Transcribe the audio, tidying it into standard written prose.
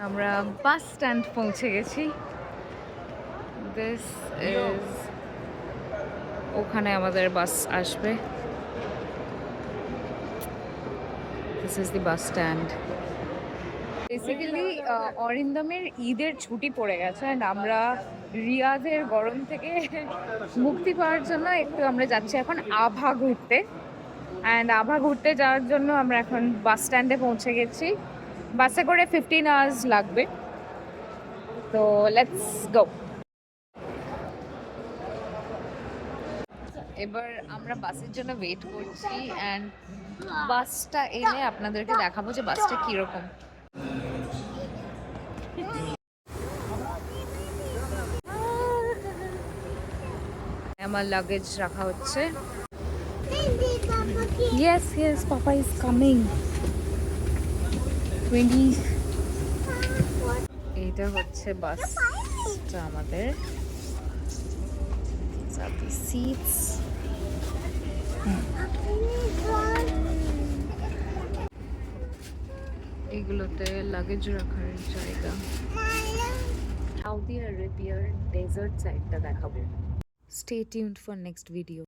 আমরা bus stand পৌঁছে গেছি। দিস ইজ, ওখানে আমাদের বাস আসবে। This is the bus stand. Basically অরিন্দমের ঈদের ছুটি পড়ে গেছে অ্যান্ড আমরা রিয়াদের গরম থেকে মুক্তি পাওয়ার জন্য একটু আমরা যাচ্ছি এখন আভা ঘুরতে। অ্যান্ড আভা ঘুরতে যাওয়ার জন্য আমরা এখন বাস স্ট্যান্ডে পৌঁছে গেছি। বাসে করে 15 আওয়ার্স লাগবে। তো লেটস গো। এবার আমরা বাসের জন্য ওয়েট করছি অ্যান্ড বাসটা এলে আপনাদেরকে দেখাবো যে বাসটা কীরকম। আমার লাগেজ রাখা হচ্ছে। Yes yes, papa is coming. 20। এইটা হচ্ছে বাসটা আমাদের। সিটস এগুলোতে লাগেজ রাখার জায়গা। সাউদি আরবিয়ার ডেজার্ট সাইডটা দেখাবো। Stay tuned for next video.